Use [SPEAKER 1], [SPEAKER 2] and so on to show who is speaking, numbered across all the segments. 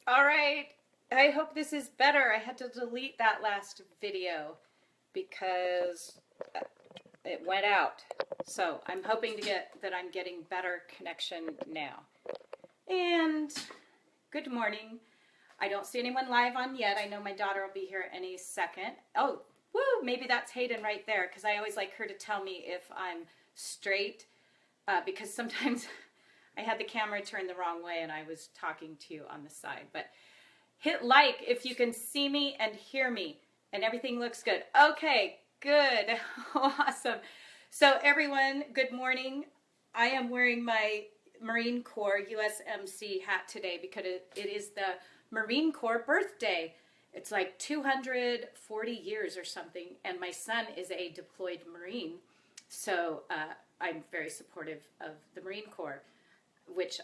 [SPEAKER 1] All right. I hope this is better. I had to delete that last video because it went out. So I'm hoping to get that I'm getting better connection now. And good morning. I don't see anyone live on yet. I know my daughter will be here any second. Oh, woo, maybe that's Hayden right there because I always like her to tell me if I'm straight because sometimes I had the camera turned the wrong way and I was talking to you on the side. But hit like if you can see me and hear me and everything looks good. Okay, good. Awesome. So everyone, good morning. I am wearing my Marine Corps USMC hat today because it is the Marine Corps birthday. It's like 240 years or something, and my son is a deployed Marine. So I'm very supportive of the Marine Corps, which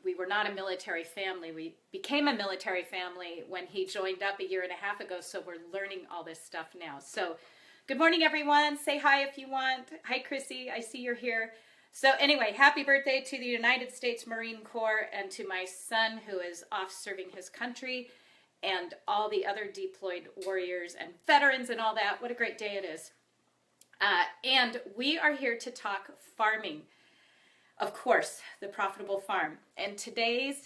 [SPEAKER 1] we were not a military family. We became a military family when he joined up a year and a half ago, so we're learning all this stuff now. So good morning, everyone. Say hi if you want. Hi, Chrissy. I see you're here. So anyway, happy birthday to the United States Marine Corps and to my son who is off serving his country and all the other deployed warriors and veterans and all that. What a great day it is. And we are here to talk farming. Of course, the profitable farm. And today's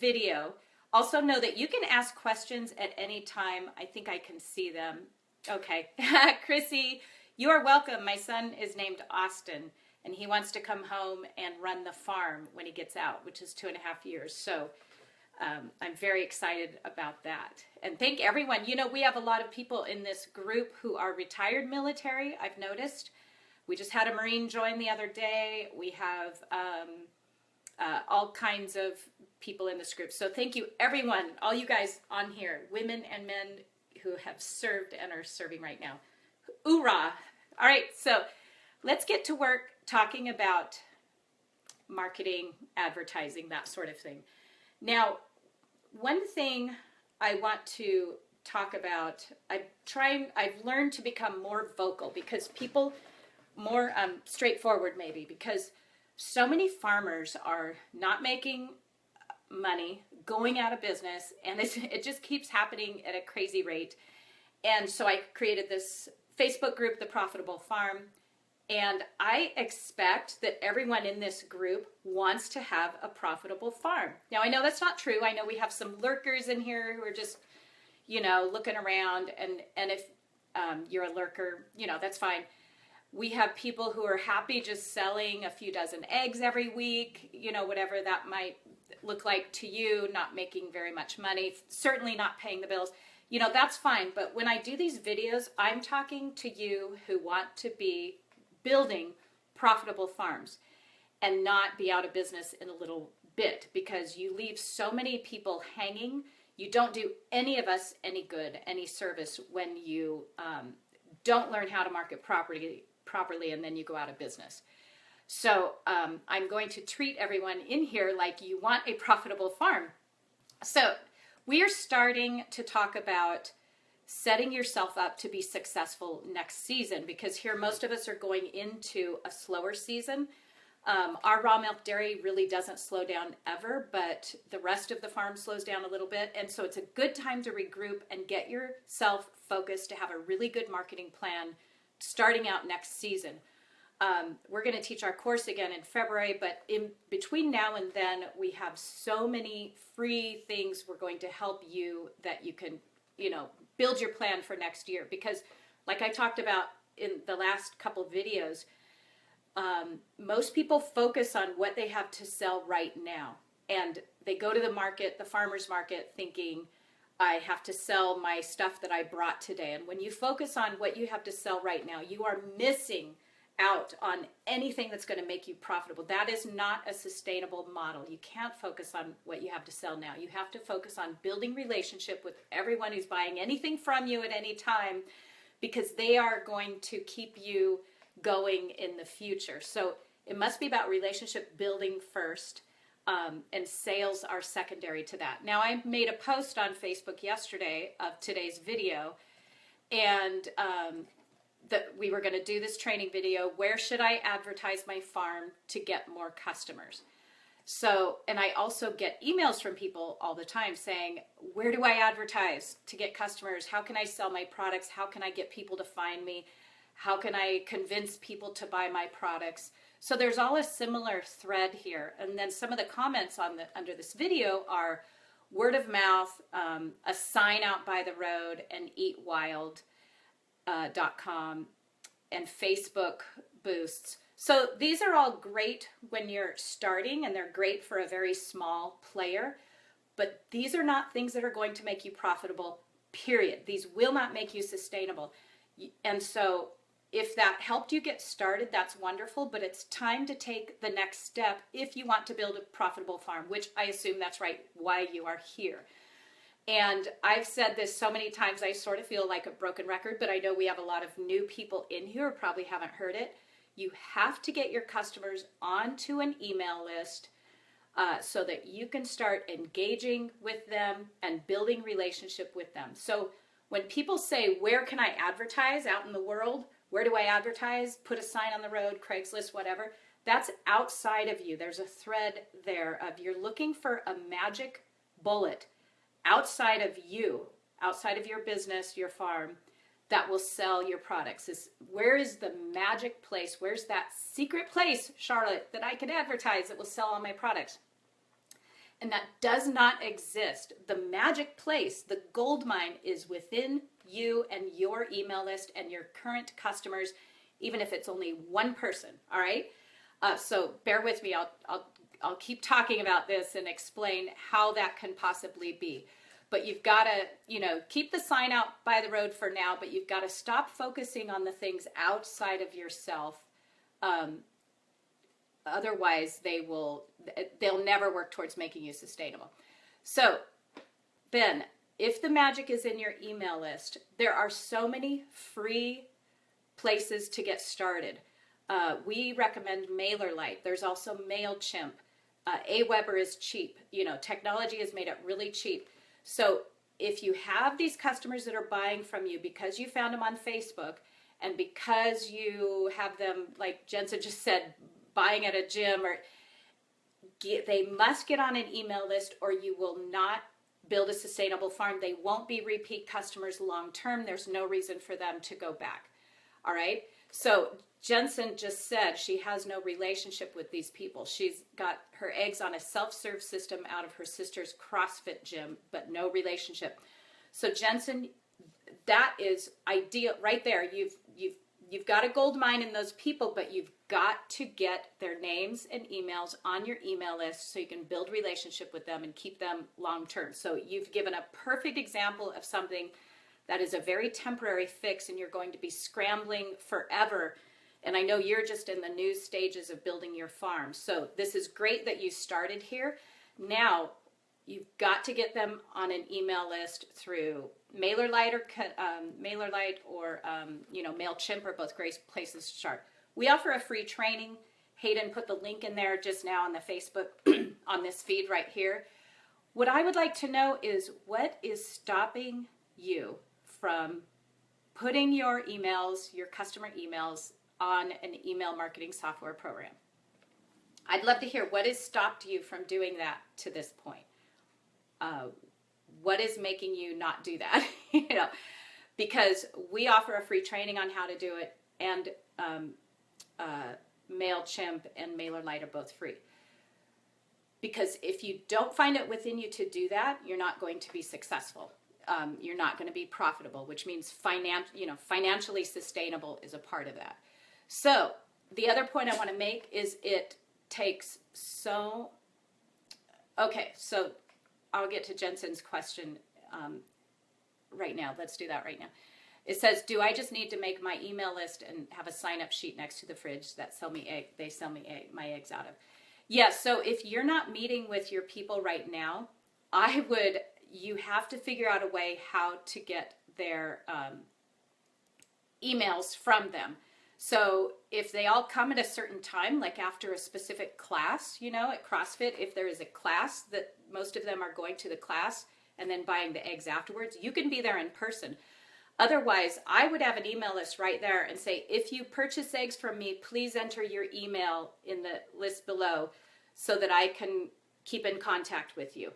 [SPEAKER 1] video, also know that you can ask questions at any time. I think I can see them. Okay. Chrissy, you are welcome. My son is named Austin, and he wants to come home and run the farm when he gets out, which is 2.5 years. So I'm very excited about that. And thank everyone. You know, we have a lot of people in this group who are retired military, I've noticed. We just had a Marine join the other day. We have all kinds of people in this group. So thank you, everyone, all you guys on here, women and men who have served and are serving right now. Hoorah! All right, so let's get to work talking about marketing, advertising, that sort of thing. Now, one thing I want to talk about, I've learned to become more vocal because people, more straightforward maybe, because so many farmers are not making money, going out of business, and it just keeps happening at a crazy rate. And so I created this Facebook group, The Profitable Farm, and I expect that everyone in this group wants to have a profitable farm. Now, I know that's not true. I know we have some lurkers in here who are just, looking around, and if you're a lurker, that's fine. We have people who are happy just selling a few dozen eggs every week, whatever that might look like to you, not making very much money, certainly not paying the bills. That's fine. But when I do these videos, I'm talking to you who want to be building profitable farms and not be out of business in a little bit because you leave so many people hanging. You don't do any of us any good, any service when you don't learn how to market properly and then you go out of business. So I'm going to treat everyone in here like you want a profitable farm. So we are starting to talk about setting yourself up to be successful next season because here most of us are going into a slower season. Our raw milk dairy really doesn't slow down ever, but the rest of the farm slows down a little bit. And so it's a good time to regroup and get yourself focused to have a really good marketing plan starting out next season. We're going to teach our course again in February, but in between now and then, we have so many free things we're going to help you that you can, build your plan for next year. Because like I talked about in the last couple videos, most people focus on what they have to sell right now. And they go to the market, the farmer's market, thinking, I have to sell my stuff that I brought today. And when you focus on what you have to sell right now, you are missing out on anything that's going to make you profitable. That is not a sustainable model. You can't focus on what you have to sell now. You have to focus on building relationship with everyone who's buying anything from you at any time because they are going to keep you going in the future. So it must be about relationship building first. And sales are secondary to that. Now, I made a post on Facebook yesterday of today's video, and that we were going to do this training video. Where should I advertise my farm to get more customers? So, and I also get emails from people all the time saying, where do I advertise to get customers? How can I sell my products? How can I get people to find me? How can I convince people to buy my products? So there's all a similar thread here. And then some of the comments on under this video are word of mouth, a sign out by the road, and eatwild.com, and Facebook boosts. So these are all great when you're starting, and they're great for a very small player, but these are not things that are going to make you profitable, period. These will not make you sustainable. And so if that helped you get started, that's wonderful, but it's time to take the next step if you want to build a profitable farm, which I assume that's right, why you are here. And I've said this so many times, I sort of feel like a broken record, but I know we have a lot of new people in here who probably haven't heard it. You have to get your customers onto an email list so that you can start engaging with them and building relationship with them. So when people say, where can I advertise out in the world? Where do I advertise? Put a sign on the road, Craigslist, whatever. That's outside of you. There's a thread there of you're looking for a magic bullet outside of you, outside of your business, your farm, that will sell your products. Where is the magic place? Where's that secret place, Charlotte, that I can advertise that will sell all my products? And that does not exist. The magic place, the gold mine, is within you and your email list and your current customers, even if it's only one person, all right? So bear with me. I'll keep talking about this and explain how that can possibly be. But you've got to, keep the sign out by the road for now, but you've got to stop focusing on the things outside of yourself. Otherwise, they'll never work towards making you sustainable. So then, if the magic is in your email list, there are so many free places to get started. We recommend MailerLite. There's also MailChimp. Aweber is cheap. Technology has made it really cheap. So if you have these customers that are buying from you because you found them on Facebook and because you have them, like Jensen just said, buying at a gym, they must get on an email list or you will not build a sustainable farm. They won't be repeat customers long term. There's no reason for them to go back. All right? So Jensen just said she has no relationship with these people. She's got her eggs on a self-serve system out of her sister's CrossFit gym, but no relationship. So Jensen, that is ideal right there. You've got a gold mine in those people, but you've got to get their names and emails on your email list so you can build relationship with them and keep them long term. So you've given a perfect example of something that is a very temporary fix and you're going to be scrambling forever. And I know you're just in the new stages of building your farm. So this is great that you started here. Now you've got to get them on an email list through MailerLite or MailChimp are both great places to start. We offer a free training. Hayden put the link in there just now on the Facebook on this feed right here. What I would like to know is what is stopping you from putting your emails, your customer emails, on an email marketing software program. I'd love to hear what has stopped you from doing that to this point. What is making you not do that? Because we offer a free training on how to do it, and MailChimp and MailerLite are both free. Because if you don't find it within you to do that, you're not going to be successful. You're not going to be profitable, which means financially sustainable is a part of that. So the other point I want to make is it takes okay, so I'll get to Jensen's question right now. Let's do that right now. It says, do I just need to make my email list and have a sign-up sheet next to the fridge that they sell me my eggs out of? Yes, so if you're not meeting with your people right now, you have to figure out a way how to get their emails from them. So if they all come at a certain time, like after a specific class, at CrossFit, if there is a class that most of them are going to the class and then buying the eggs afterwards, you can be there in person. Otherwise, I would have an email list right there and say, if you purchase eggs from me, please enter your email in the list below so that I can keep in contact with you.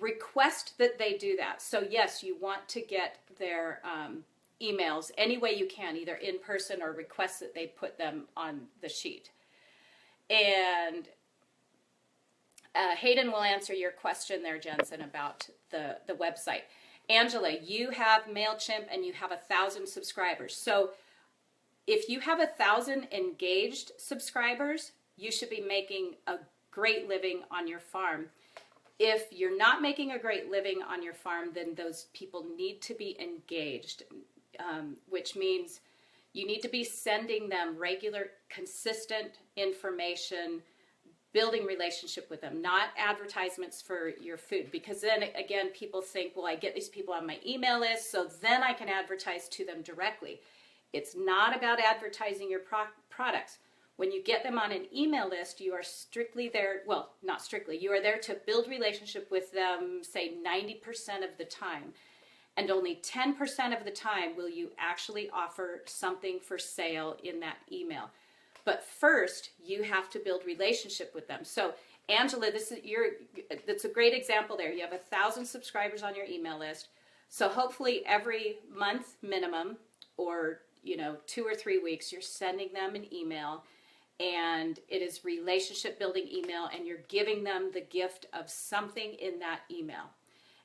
[SPEAKER 1] Request that they do that. So yes, you want to get their emails any way you can, either in person or request that they put them on the sheet. And Hayden will answer your question there, Jensen, about the website. Angela, you have MailChimp and you have 1,000 subscribers. So if you have 1,000 engaged subscribers, you should be making a great living on your farm. If you're not making a great living on your farm, then those people need to be engaged, which means you need to be sending them regular, consistent information, building relationship with them, not advertisements for your food. Because then again, people think, well, I get these people on my email list, so then I can advertise to them directly. It's not about advertising your products. When you get them on an email list, you are strictly there, well, not strictly, you are there to build relationship with them, say 90% of the time. And only 10% of the time will you actually offer something for sale in that email. But first, you have to build relationship with them. So, Angela, that's a great example there. You have 1,000 subscribers on your email list. So hopefully every month minimum, or 2 or 3 weeks, you're sending them an email, and it is relationship building email, and you're giving them the gift of something in that email.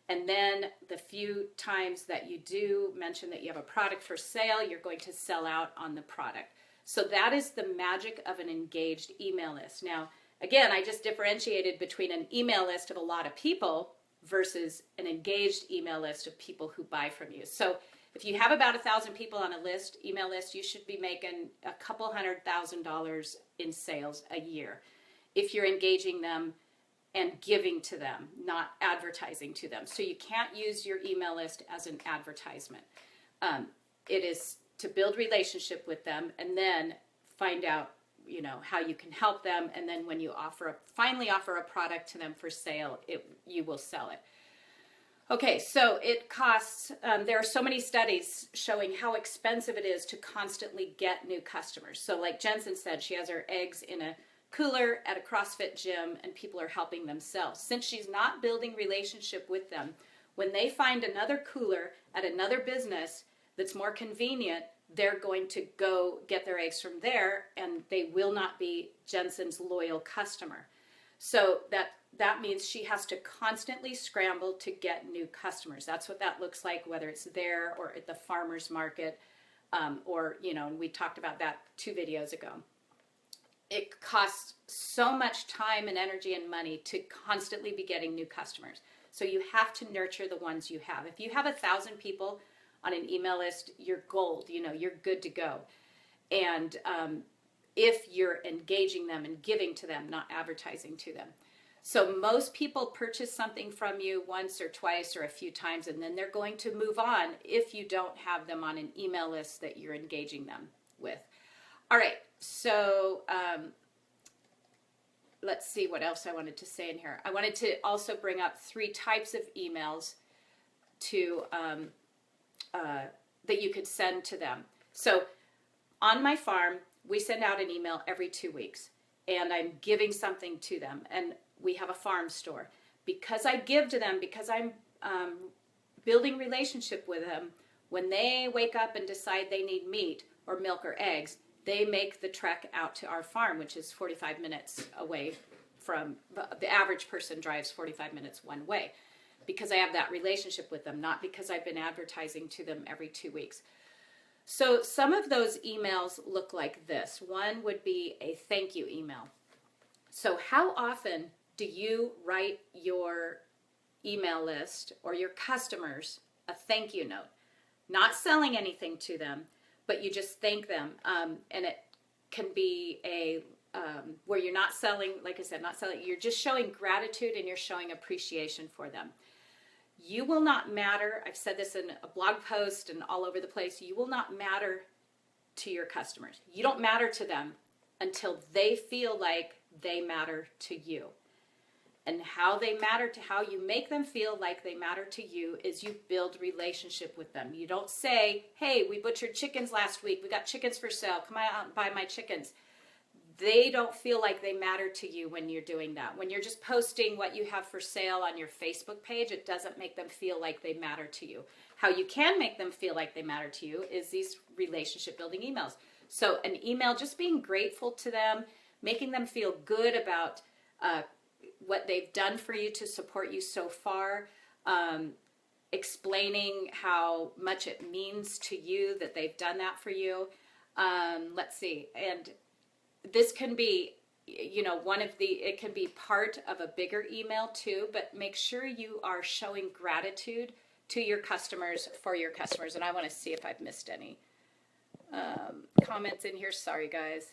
[SPEAKER 1] And then the few times that you do mention that you have a product for sale, you're going to sell out on the product. So that is the magic of an engaged email list. Now, again, I just differentiated between an email list of a lot of people versus an engaged email list of people who buy from you. So if you have about 1,000 people on a email list, you should be making a couple $100,000 in sales a year if you're engaging them and giving to them, not advertising to them. So you can't use your email list as an advertisement. It is to build relationship with them and then find out, how you can help them. And then when you finally offer a product to them for sale, you will sell it. Okay, so it costs, there are so many studies showing how expensive it is to constantly get new customers. So like Jensen said, she has her eggs in a cooler at a CrossFit gym and people are helping themselves. Since she's not building relationship with them, when they find another cooler at another business that's more convenient, they're going to go get their eggs from there, and they will not be Jensen's loyal customer. So that means she has to constantly scramble to get new customers. That's what that looks like, whether it's there or at the farmer's market, or, and we talked about that 2 videos ago. It costs so much time and energy and money to constantly be getting new customers. So you have to nurture the ones you have. If you have 1,000 people on an email list, you're gold, you're good to go. And if you're engaging them and giving to them, not advertising to them. So most people purchase something from you once or twice or a few times, and then they're going to move on if you don't have them on an email list that you're engaging them with. All right, so let's see what else I wanted to say in here. I wanted to also bring up 3 types of emails to that you could send to them. So on my farm, we send out an email every 2 weeks, and I'm giving something to them. And we have a farm store. Because I give to them, because I'm building relationship with them, when they wake up and decide they need meat or milk or eggs, they make the trek out to our farm, which is 45 minutes away from, the average person drives 45 minutes one way, because I have that relationship with them, not because I've been advertising to them every 2 weeks. So some of those emails look like this. One would be a thank you email. So how often do you write your email list or your customers a thank you note? Not selling anything to them, but you just thank them. And it can be a where you're not selling, like I said, not selling, you're just showing gratitude and you're showing appreciation for them. You will not matter, I've said this in a blog post and all over the place, you will not matter to your customers. You don't matter to them until they feel like they matter to you. And how they matter, to how you make them feel like they matter to you, is you build relationship with them. You don't say, hey, we butchered chickens last week, we got chickens for sale, come out and buy my chickens. they don't feel like they matter to you when you're doing that. When you're just posting what you have for sale on your Facebook page, it doesn't make them feel like they matter to you. How you can make them feel like they matter to you is these relationship building emails. So an email, just being grateful to them, making them feel good about what they've done for you to support you so far, explaining how much it means to you that they've done that for you. Let's see, and this can be, you know, it can be part of a bigger email too, but make sure you are showing gratitude to your customers for your customers. And I want to see if I've missed any comments in here. Sorry, guys.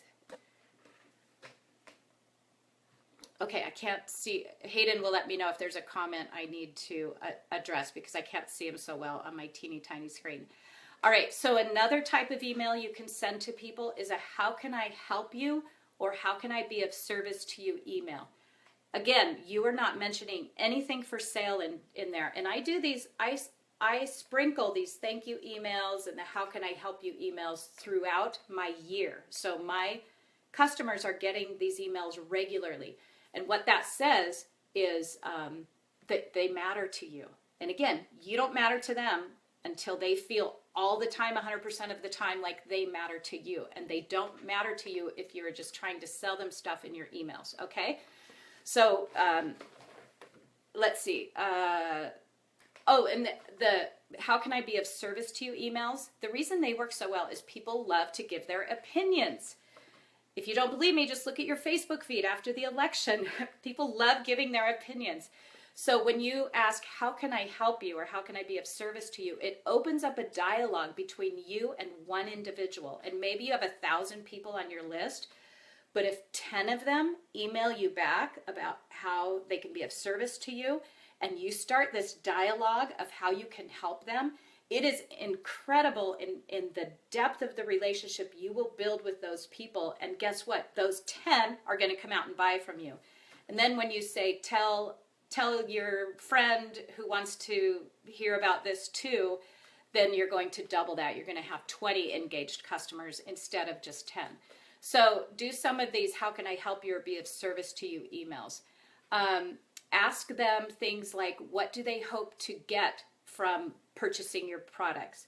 [SPEAKER 1] Okay, I can't see. Hayden will let me know if there's a comment I need to address because I can't see him so well on my teeny tiny screen. All right, so another type of email you can send to people is a how can I help you or how can I be of service to you email. Again, you are not mentioning anything for sale in there. And I do these, I sprinkle these thank you emails and the how can I help you emails throughout my year. So my customers are getting these emails regularly. And what that says is that they matter to you. And again, you don't matter to them until they feel all the time, 100% of the time, like they matter to you. And they don't matter to you if you're just trying to sell them stuff in your emails, okay? So let's see. And the how can I be of service to you emails? The reason they work so well is people love to give their opinions. If you don't believe me, just look at your Facebook feed after the election. People love giving their opinions. So when you ask, how can I help you or how can I be of service to you, it opens up a dialogue between you and one individual. And maybe you have 1,000 people on your list, but if 10 of them email you back about how they can be of service to you, and you start this dialogue of how you can help them, it is incredible in the depth of the relationship you will build with those people. And guess what? Those 10 are going to come out and buy from you. And then when you say, tell your friend who wants to hear about this too, then you're going to double that. You're going to have 20 engaged customers instead of just 10. So do some of these, how can I help you or be of service to you emails. Ask them things like, what do they hope to get from purchasing your products?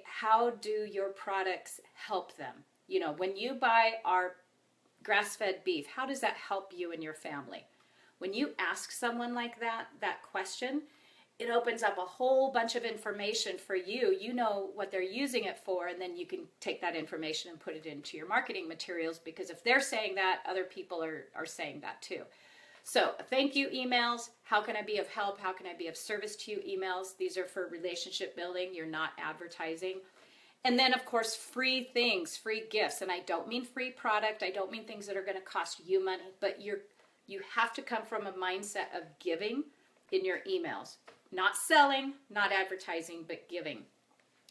[SPEAKER 1] How do your products help them? You know, when you buy our grass-fed beef, how does that help you and your family? When you ask someone like that question, it opens up a whole bunch of information for you. You know what they're using it for, and then you can take that information and put it into your marketing materials, because if they're saying that, other people are saying that too. So thank you emails, how can I be of help, how can I be of service to you emails. These are for relationship building, you're not advertising. And then of course, free things, free gifts. And I don't mean free product, I don't mean things that are gonna cost you money, but you have to come from a mindset of giving in your emails. Not selling, not advertising, but giving.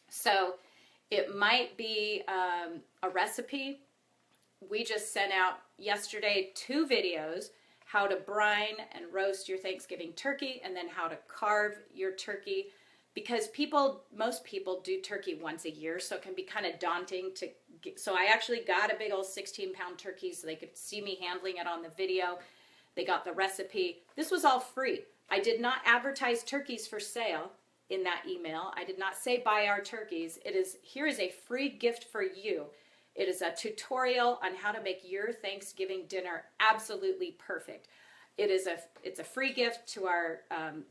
[SPEAKER 1] So it might be a recipe. We just sent out yesterday 2 videos, how to brine and roast your Thanksgiving turkey, and then how to carve your turkey, because most people do turkey once a year, so it can be kind of daunting to get. So I actually got a big old 16-pound turkey so they could see me handling it on the video. They got the recipe. This was all free. I did not advertise turkeys for sale in that email. I did not say buy our turkeys. Here is a free gift for you. It is a tutorial on how to make your Thanksgiving dinner absolutely perfect. It's a free gift to our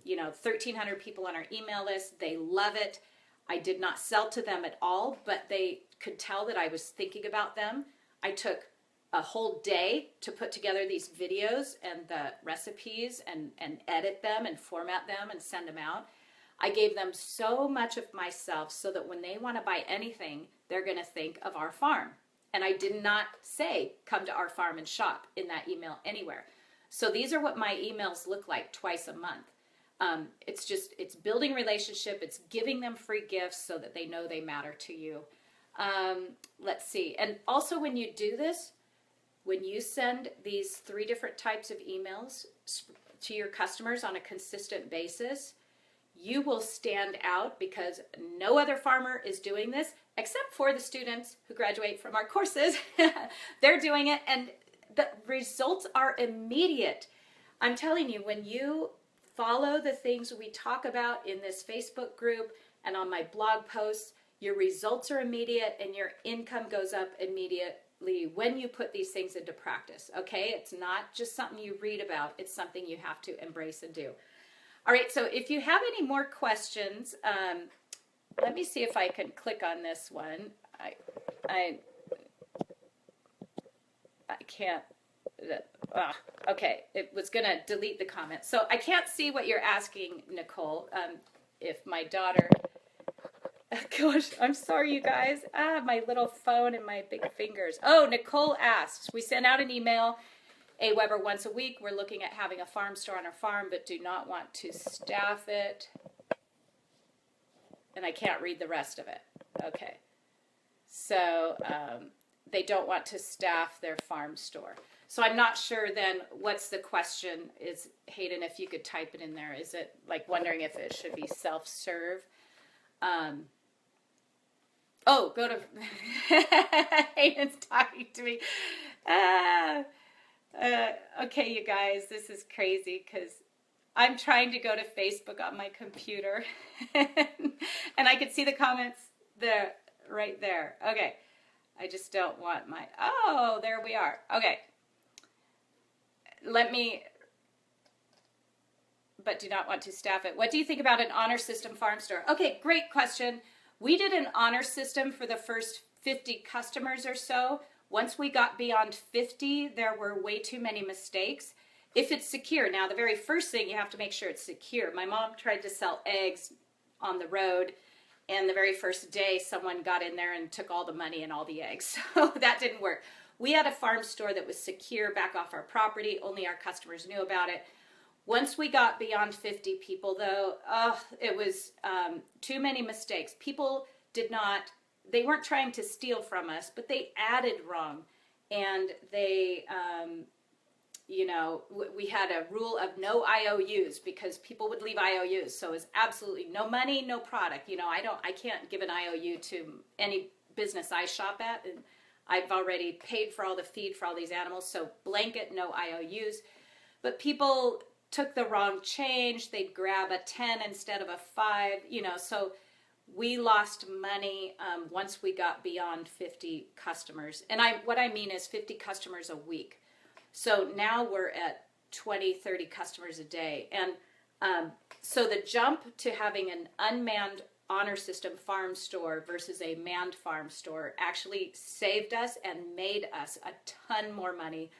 [SPEAKER 1] 1,300 people on our email list. They love it. I did not sell to them at all, but they could tell that I was thinking about them. I took a whole day to put together these videos and the recipes and edit them and format them and send them out. I gave them so much of myself so that when they want to buy anything, they're going to think of our farm. And I did not say, come to our farm and shop in that email anywhere. So these are what my emails look like twice a month. It's building relationship. It's giving them free gifts so that they know they matter to you. Let's see. And also when you do this, when you send these 3 different types of emails to your customers on a consistent basis, you will stand out because no other farmer is doing this except for the students who graduate from our courses. They're doing it, and the results are immediate. I'm telling you, when you follow the things we talk about in this Facebook group and on my blog posts, your results are immediate and your income goes up immediately when you put these things into practice, okay? It's not just something you read about. It's something you have to embrace and do. All right, so if you have any more questions, let me see if I can click on this one. I can't. Okay, it was going to delete the comment. So I can't see what you're asking, Nicole. If my daughter... Gosh, I'm sorry, you guys. My little phone and my big fingers. Oh, Nicole asks, we send out an email, AWeber once a week. We're looking at having a farm store on our farm, but do not want to staff it. And I can't read the rest of it. Okay. So they don't want to staff their farm store. So I'm not sure then what's the question is, Hayden, if you could type it in there. Is it like wondering if it should be self-serve? Oh, go to Hayden's talking to me. Okay, you guys, this is crazy because I'm trying to go to Facebook on my computer and I could see the comments there, right there. Okay, I just don't want my, oh, there we are. Okay, but do not want to staff it. What do you think about an honor system farm store? Okay, great question. We did an honor system for the first 50 customers or so. Once we got beyond 50, there were way too many mistakes. If it's secure, now the very first thing you have to make sure it's secure. My mom tried to sell eggs on the road, and the very first day someone got in there and took all the money and all the eggs. So that didn't work. We had a farm store that was secure back off our property. Only our customers knew about it. Once we got beyond 50 people, though, it was too many mistakes. People they weren't trying to steal from us, but they added wrong. And they, we had a rule of no IOUs because people would leave IOUs. So it was absolutely no money, no product. I can't give an IOU to any business I shop at. And I've already paid for all the feed for all these animals. So blanket, no IOUs. But people took the wrong change. They'd grab a 10 instead of a 5, so we lost money once we got beyond 50 customers. And what I mean is 50 customers a week. So now we're at 20, 30 customers a day. And so the jump to having an unmanned honor system farm store versus a manned farm store actually saved us and made us a ton more money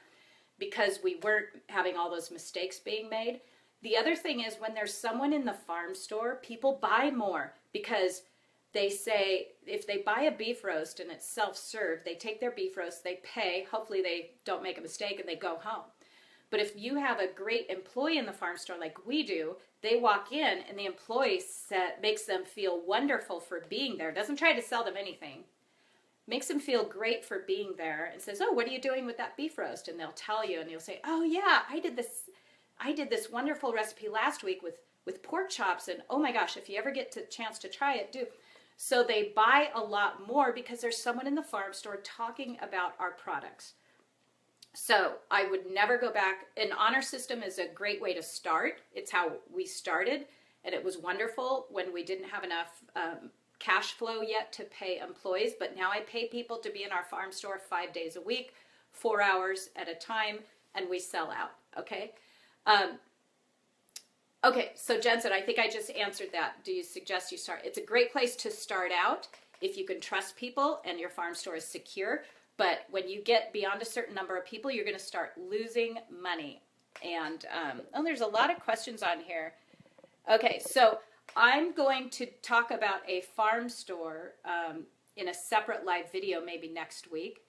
[SPEAKER 1] because we weren't having all those mistakes being made. The other thing is when there's someone in the farm store, people buy more because they say if they buy a beef roast and it's self-serve, they take their beef roast, they pay, hopefully they don't make a mistake and they go home. But if you have a great employee in the farm store like we do, they walk in and the employee makes them feel wonderful for being there, doesn't try to sell them anything. Makes them feel great for being there and says, oh, what are you doing with that beef roast? And they'll tell you and you'll say, oh yeah, I did this wonderful recipe last week with pork chops and oh my gosh, if you ever get a chance to try it, do. So they buy a lot more because there's someone in the farm store talking about our products. So I would never go back. An honor system is a great way to start. It's how we started and it was wonderful when we didn't have enough cash flow yet to pay employees, but now I pay people to be in our farm store 5 days a week, 4 hours at a time, and we sell out, okay? Okay, so Jensen, I think I just answered that. Do you suggest you start? It's a great place to start out if you can trust people and your farm store is secure, but when you get beyond a certain number of people, you're gonna start losing money. And, there's a lot of questions on here. Okay, so I'm going to talk about a farm store in a separate live video maybe next week.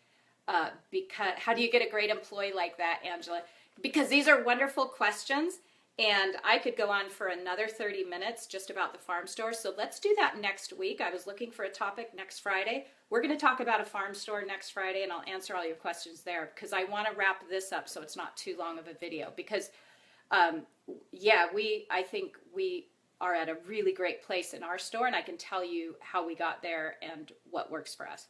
[SPEAKER 1] Because how do you get a great employee like that, Angela? Because these are wonderful questions and I could go on for another 30 minutes just about the farm store. So let's do that next week. I was looking for a topic next Friday. We're going to talk about a farm store next Friday and I'll answer all your questions there because I want to wrap this up so it's not too long of a video because I think we are at a really great place in our store, and I can tell you how we got there and what works for us.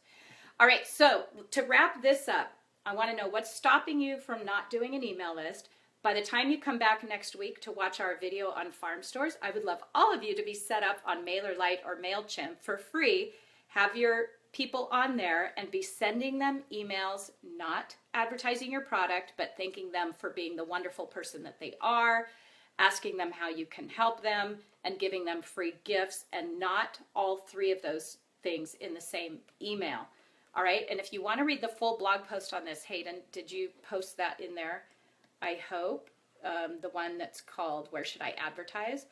[SPEAKER 1] All right, so to wrap this up, I want to know what's stopping you from not doing an email list. By the time you come back next week to watch our video on farm stores, I would love all of you to be set up on MailerLite or MailChimp for free. Have your people on there and be sending them emails, not advertising your product, but thanking them for being the wonderful person that they are, asking them how you can help them, and giving them free gifts, and not all three of those things in the same email. All right, and if you want to read the full blog post on this, Hayden, did you post that in there? I hope, the one that's called Where Should I Advertise?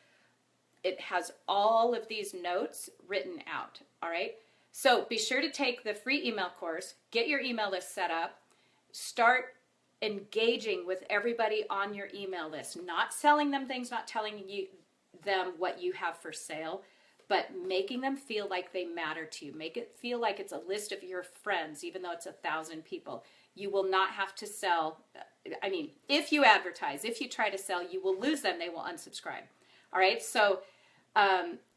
[SPEAKER 1] It has all of these notes written out, all right? So be sure to take the free email course, get your email list set up, start engaging with everybody on your email list, not selling them things, not telling them what you have for sale, but making them feel like they matter to you. Make it feel like it's a list of your friends, even though it's 1,000 people. You will not have to sell. I mean, if you advertise, if you try to sell, you will lose them. They will unsubscribe. All right. So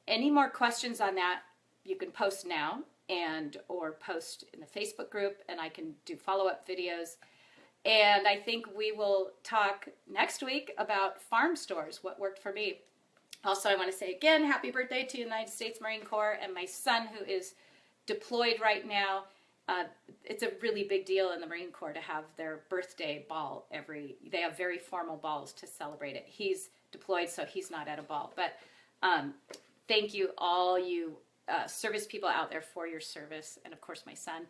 [SPEAKER 1] any more questions on that, you can post now or post in the Facebook group, and I can do follow-up videos. And I think we will talk next week about farm stores, what worked for me. Also, I want to say again, happy birthday to the United States Marine Corps and my son, who is deployed right now. It's a really big deal in the Marine Corps to have their birthday ball they have very formal balls to celebrate it. He's deployed, so he's not at a ball. But thank you, all you service people out there, for your service, and of course my son.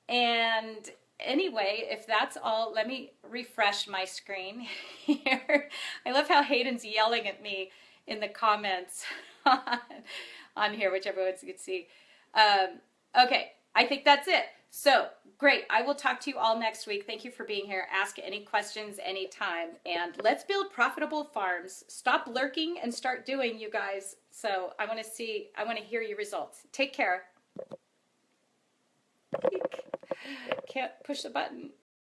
[SPEAKER 1] And anyway, if that's all, let me refresh my screen here. I love how Hayden's yelling at me in the comments on here, which everyone can see. Okay, I think that's it. So, great. I will talk to you all next week. Thank you for being here. Ask any questions anytime. And let's build profitable farms. Stop lurking and start doing, you guys. So I want to hear your results. Take care. Can't push the button.